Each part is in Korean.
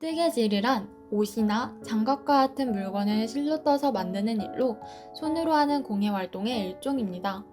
뜨개질이란 옷이나 장갑과 같은 물건을 실로 떠서 만드는 일로 손으로 하는 공예 활동의 일종입니다.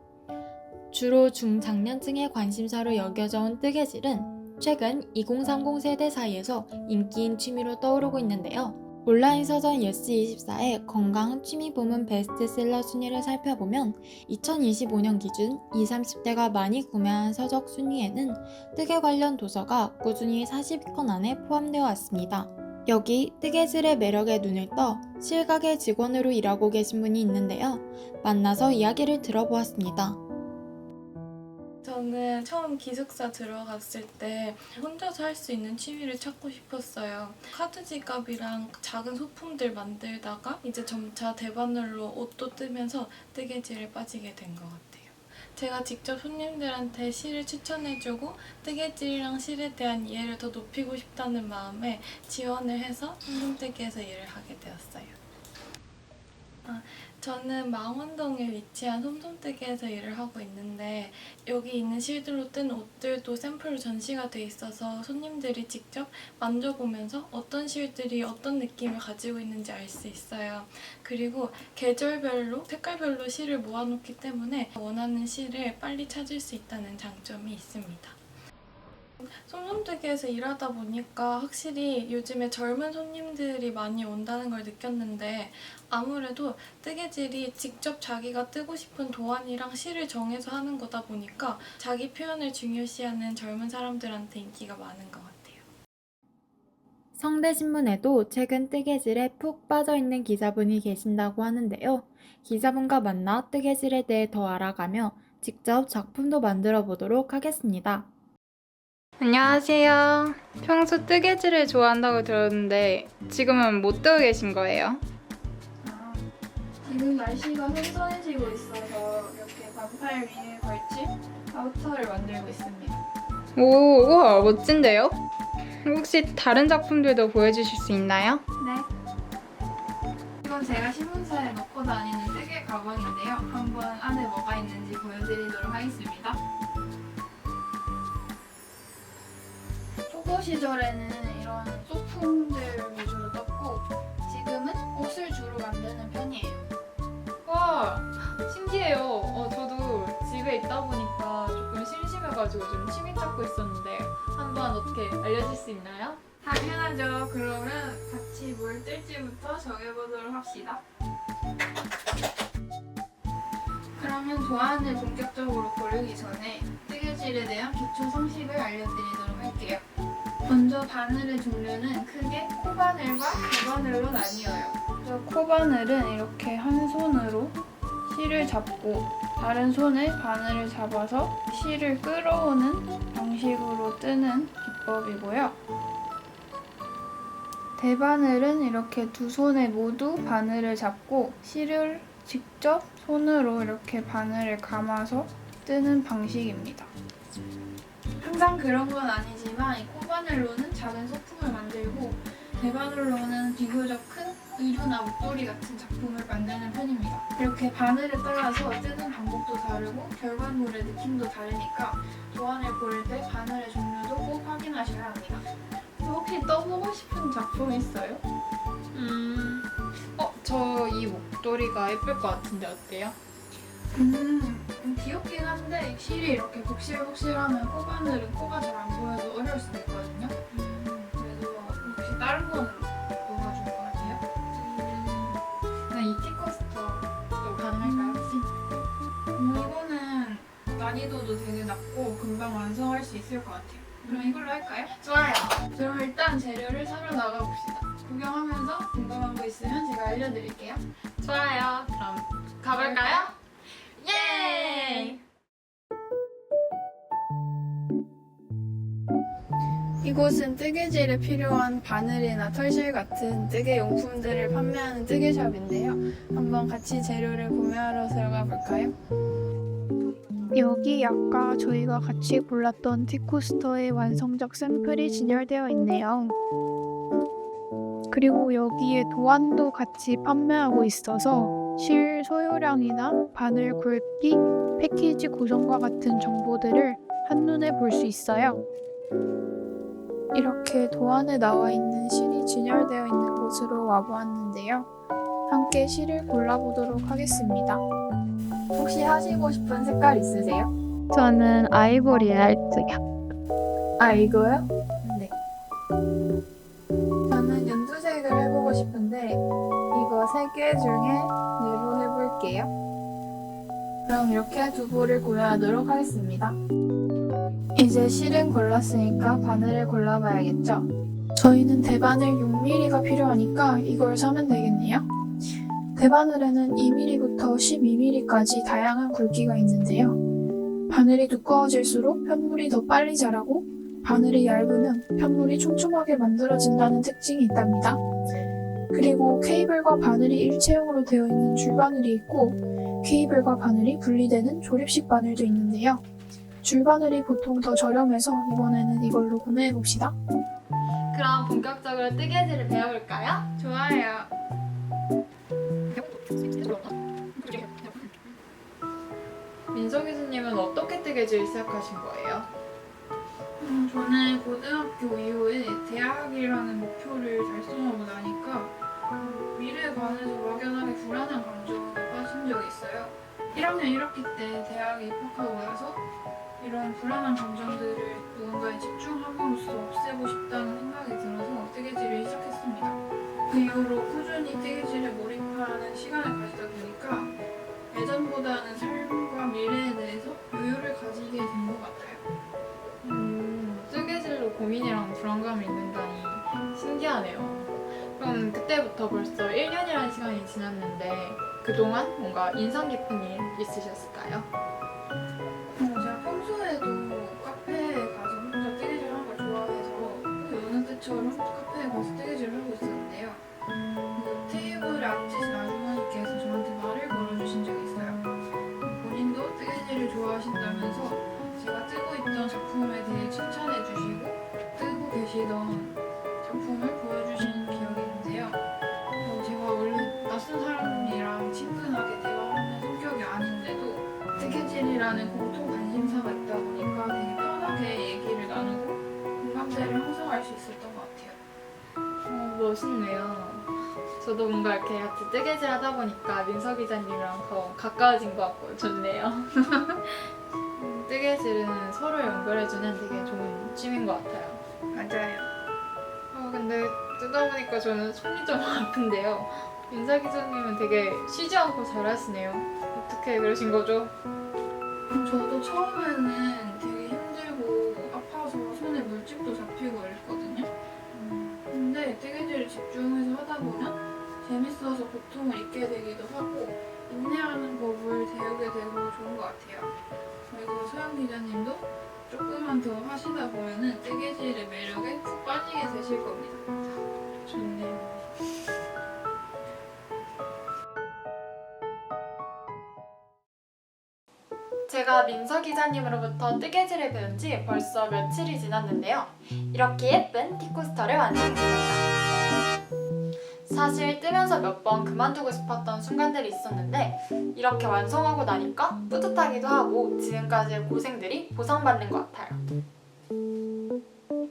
주로 중장년층의 관심사로 여겨져 온 뜨개질은 최근 2030 세대 사이에서 인기인 취미로 떠오르고 있는데요. 온라인 서점 예스24의 건강 취미 부문 베스트셀러 순위를 살펴보면 2025년 기준 20, 30대가 많이 구매한 서적 순위에는 뜨개 관련 도서가 꾸준히 40위권 안에 포함되어 왔습니다. 여기 뜨개질의 매력에 눈을 떠 실각의 직원으로 일하고 계신 분이 있는데요. 만나서 이야기를 들어보았습니다. 저는 처음 기숙사 들어갔을 때 혼자서 할 수 있는 취미를 찾고 싶었어요. 카드 지갑이랑 작은 소품들 만들다가 이제 점차 대바늘로 옷도 뜨면서 뜨개질에 빠지게 된 것 같아요. 제가 직접 손님들한테 실을 추천해주고 뜨개질이랑 실에 대한 이해를 더 높이고 싶다는 마음에 지원을 해서 손톱뜨개에서 일을 하게 되었어요. 저는 망원동에 위치한 솜솜뜨개에서 일을 하고 있는데 여기 있는 실들로 뜬 옷들도 샘플로 전시가 돼 있어서 손님들이 직접 만져보면서 어떤 실들이 어떤 느낌을 가지고 있는지 알 수 있어요. 그리고 계절별로, 색깔별로 실을 모아놓기 때문에 원하는 실을 빨리 찾을 수 있다는 장점이 있습니다. 솜솜뜨개에서 일하다 보니까 확실히 요즘에 젊은 손님들이 많이 온다는 걸 느꼈는데 아무래도 뜨개질이 직접 자기가 뜨고 싶은 도안이랑 실을 정해서 하는 거다 보니까 자기 표현을 중요시하는 젊은 사람들한테 인기가 많은 것 같아요. 성대신문에도 최근 뜨개질에 푹 빠져있는 기자분이 계신다고 하는데요. 기자분과 만나 뜨개질에 대해 더 알아가며 직접 작품도 만들어 보도록 하겠습니다. 안녕하세요. 평소 뜨개질을 좋아한다고 들었는데 지금은 못 뜨고 계신 거예요? 지금 날씨가 선선해지고 있어서 이렇게 반팔 위에 걸칠 아우터를 만들고 있습니다. 오, 우와, 멋진데요? 혹시 다른 작품들도 보여주실 수 있나요? 네. 이건 제가 신문사에 넣고 다니는 뜨개 가방인데요. 한번 안에 뭐가 있는지 보여드리도록 하겠습니다. 초보 시절에는 이런 소품들 위주로 떴고 지금은 옷을 주로 만드는 편이에요. 와, 신기해요. 저도 집에 있다 보니까 조금 심심해가지고 좀 취미 찾고 있었는데 한번 어떻게 알려줄 수 있나요? 당연하죠. 그러면 같이 뭘 뜰지부터 정해보도록 합시다. 그러면 도안을 본격적으로 고르기 전에 뜨개질에 대한 기초 상식을 알려드리도록 할게요. 먼저 바늘의 종류는 크게 코바늘과 대바늘로 나뉘어요. 먼저 코바늘은 이렇게 한 손으로 실을 잡고 다른 손에 바늘을 잡아서 실을 끌어오는 방식으로 뜨는 기법이고요. 대바늘은 이렇게 두 손에 모두 바늘을 잡고 실을 직접 손으로 이렇게 바늘을 감아서 뜨는 방식입니다. 항상 그런 건 아니지만 이 코바늘로는 작은 소품을 만들고 대바늘로는 비교적 큰 의류나 목도리 같은 작품을 만드는 편입니다. 이렇게 바늘에 따라서 뜨는 방법도 다르고 결과물의 느낌도 다르니까 도안을 고를 때 바늘의 종류도 꼭 확인하셔야 합니다. 혹시 떠보고 싶은 작품 있어요? 저 이 목도리가 예쁠 것 같은데 어때요? 귀엽긴 한데 실이 이렇게 복실복실하면 코바늘은 코가 잘 안 보여서 어려울 수도 있거든요. 그래서 혹시 다른 거는 뭐가 좋을 것 같아요? 그냥 이 티커스터도 가능할까요? 이거는 난이도도 되게 낮고 금방 완성할 수 있을 것 같아요. 그럼 이걸로 할까요? 좋아요. 그럼 일단 재료를 사러 나가봅시다. 구경하면서 궁금한 거 있으면 제가 알려드릴게요. 좋아요. 그럼 가볼까요? 예! 이곳은 뜨개질에 필요한 바늘이나 털실 같은 뜨개 용품들을 판매하는 뜨개샵인데요. 한번 같이 재료를 구매하러 들어가 볼까요? 여기 아까 저희가 같이 골랐던 티코스터의 완성작 샘플이 진열되어 있네요. 그리고 여기에 도안도 같이 판매하고 있어서 실 소요량이나 바늘 굵기, 패키지 구성과 같은 정보들을 한눈에 볼 수 있어요. 이렇게 도안에 나와 있는 실이 실이 진열되어 있는 곳으로 와보았는데요. 함께 실을 골라보도록 하겠습니다. 혹시 하시고 싶은 색깔 있으세요? 저는 아이보리 알트요. 아, 이거요? 네. 저는 연두색을 해보고 싶은데 이거 3개 중에 네로 해볼게요. 그럼 이렇게 두 볼을 구매하도록 하겠습니다. 이제 실은 골랐으니까 바늘을 골라봐야겠죠? 저희는 대바늘 6mm가 필요하니까 이걸 사면 되겠네요. 대바늘에는 2mm부터 12mm까지 다양한 굵기가 있는데요. 바늘이 두꺼워질수록 편물이 더 빨리 자라고 바늘이 얇으면 편물이 촘촘하게 만들어진다는 특징이 있답니다. 그리고 케이블과 바늘이 일체형으로 되어 있는 줄바늘이 있고 케이블과 바늘이 분리되는 조립식 바늘도 있는데요. 줄바늘이 보통 더 저렴해서 이번에는 이걸로 구매해봅시다. 그럼 본격적으로 뜨개질을 배워볼까요? 좋아요. 민서 교수님은 어떻게 뜨개질 시작하신 거예요? 저는 고등학교 이후에 대학이라는 목표를 달성하고 나니까 미래에 관해서 막연하게 불안한 감정에 빠진 적이 있어요. 1학년 1학기 때 대학에 입학하고 나서 이런 불안한 감정들을 누군가에 집중함으로써 없애고 싶다는 생각이 들어서 뜨개질을 시작했습니다. 그 이후로 꾸준히 뜨개질에 몰입하는 시간을 가지다 보니까 예전보다는 삶과 미래에 대해서 여유를 가지게 된 것 같아요. 뜨개질로 고민이랑 불안감이 있는다니 신기하네요. 그럼 그때부터 벌써 1년이라는 시간이 지났는데 그동안 뭔가 인상 깊은 일 있으셨을까요? 제가 평소에도 카페에 가서 혼자 뜨개질 하는 걸 좋아해서 여느 때처럼 카페에 가서 뜨개질을 하고 있었는데요. 그 테이블에 앉으신 아주머니께서 저한테 말을 걸어주신 적이 있어요. 본인도 뜨개질을 좋아하신다면서 제가 뜨고 있던 작품에 대해 칭찬해 주시고 뜨고 계시던 작품을 보여주신 기억이 있는데요. 제가 원래 낯선 사람이랑 친근하게 대화하는 성격이 아닌데도 뜨개질이라는 공통 관심사가 있다 보니까 되게 편하게 얘기를 나누고 공감대를 형성할 수 있었던 것 같아요. 멋있네요. 저도 뭔가 이렇게 같이 뜨개질 하다 보니까 민서 기자님이랑 더 가까워진 것 같고 좋네요. 뜨개질은 서로 연결해주는 되게 좋은 취미인 것 같아요. 맞아요. 근데 뜨다 보니까 저는 손이 좀 아픈데요. 민서 기자님은 되게 쉬지 않고 잘하시네요. 어떻게 그러신 거죠? 저도 처음에는 되게 힘들고 아파서 손에 물집도 잡히고 이랬거든요. 근데 뜨개질을 집중해서 하다 보면 재밌어서 고통을 잊게 되기도 하고 인내하는 법을 배우게 되고 좋은 것 같아요. 그리고 소영 기자님도 조금만 더 하시다 보면은 뜨개질의 매력에 푹 빠지게 되실 겁니다. 좋네요. 제가 민서 기자님으로부터 뜨개질을 배운 지 벌써 며칠이 지났는데요. 이렇게 예쁜 티코스터를 완성했습니다. 사실 뜨면서 몇 번 그만두고 싶었던 순간들이 있었는데 이렇게 완성하고 나니까 뿌듯하기도 하고 지금까지의 고생들이 보상받는 것 같아요.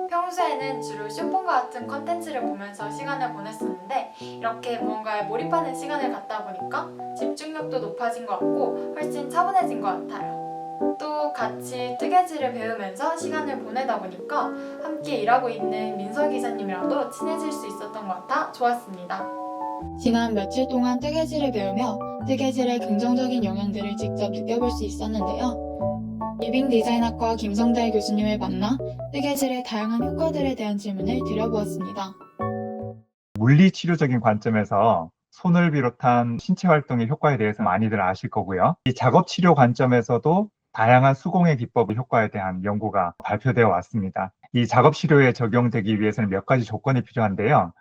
평소에는 주로 쇼폰과 같은 컨텐츠를 보면서 시간을 보냈었는데 이렇게 무언가에 몰입하는 시간을 갖다 보니까 집중력도 높아진 것 같고 훨씬 차분해진 것 같아요. 또 같이 뜨개질을 배우면서 시간을 보내다 보니까 함께 일하고 있는 민서 기자님이랑도 친해질 수 있었던 것 같아 좋았습니다. 지난 며칠 동안 뜨개질을 배우며 뜨개질의 긍정적인 영향들을 직접 느껴볼 수 있었는데요. 리빙 디자인학과 김성달 교수님을 만나 뜨개질의 다양한 효과들에 대한 질문을 드려보았습니다. 물리치료적인 관점에서 손을 비롯한 신체 활동의 효과에 대해서 많이들 아실 거고요. 이 작업치료 관점에서도 다양한 수공예 기법의 효과에 대한 연구가 발표되어 왔습니다. 이 작업치료에 적용되기 위해서는 몇 가지 조건이 필요한데요.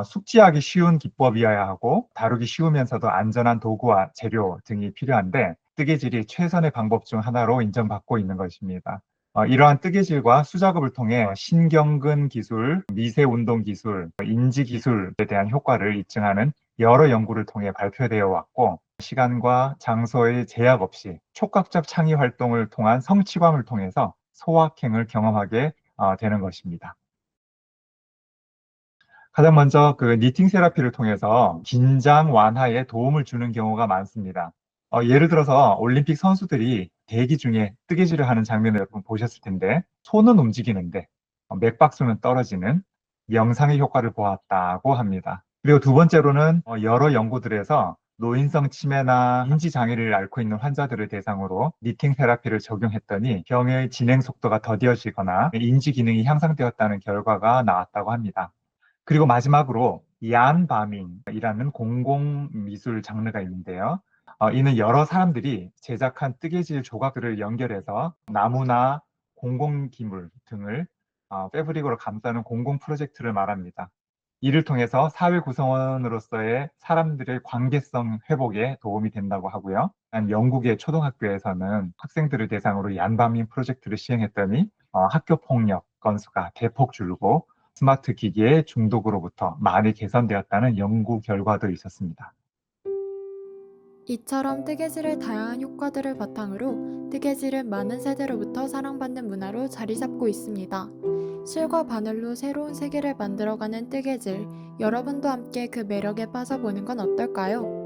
숙지하기 쉬운 기법이어야 하고 다루기 쉬우면서도 안전한 도구와 재료 등이 필요한데 뜨개질이 최선의 방법 중 하나로 인정받고 있는 것입니다. 이러한 뜨개질과 수작업을 통해 신경근 기술, 미세운동 기술, 인지 기술에 대한 효과를 입증하는 여러 연구를 통해 발표되어 왔고 시간과 장소의 제약 없이 촉각적 창의 활동을 통한 성취감을 통해서 소확행을 경험하게 되는 것입니다. 가장 먼저 그 니팅 세라피를 통해서 긴장 완화에 도움을 주는 경우가 많습니다. 예를 들어서 올림픽 선수들이 대기 중에 뜨개질을 하는 장면을 여러분 보셨을 텐데 손은 움직이는데 맥박수는 떨어지는 명상의 효과를 보았다고 합니다. 그리고 두 번째로는 여러 연구들에서 노인성 치매나 인지 장애를 앓고 있는 환자들을 대상으로 니팅 테라피를 적용했더니 병의 진행 속도가 더뎌지거나 인지 기능이 향상되었다는 결과가 나왔다고 합니다. 그리고 마지막으로 얀바밍이라는 공공미술 장르가 있는데요. 이는 여러 사람들이 제작한 뜨개질 조각들을 연결해서 나무나 공공기물 등을 패브릭으로 감싸는 공공 프로젝트를 말합니다. 이를 통해서 사회 구성원으로서의 사람들의 관계성 회복에 도움이 된다고 하고요. 영국의 초등학교에서는 학생들을 대상으로 얀바밍 프로젝트를 시행했더니 학교 폭력 건수가 대폭 줄고 스마트 기기의 중독으로부터 많이 개선되었다는 연구 결과도 있었습니다. 이처럼 뜨개질의 다양한 효과들을 바탕으로 뜨개질은 많은 세대로부터 사랑받는 문화로 자리 잡고 있습니다. 실과 바늘로 새로운 세계를 만들어가는 뜨개질, 여러분도 함께 그 매력에 빠져보는 건 어떨까요?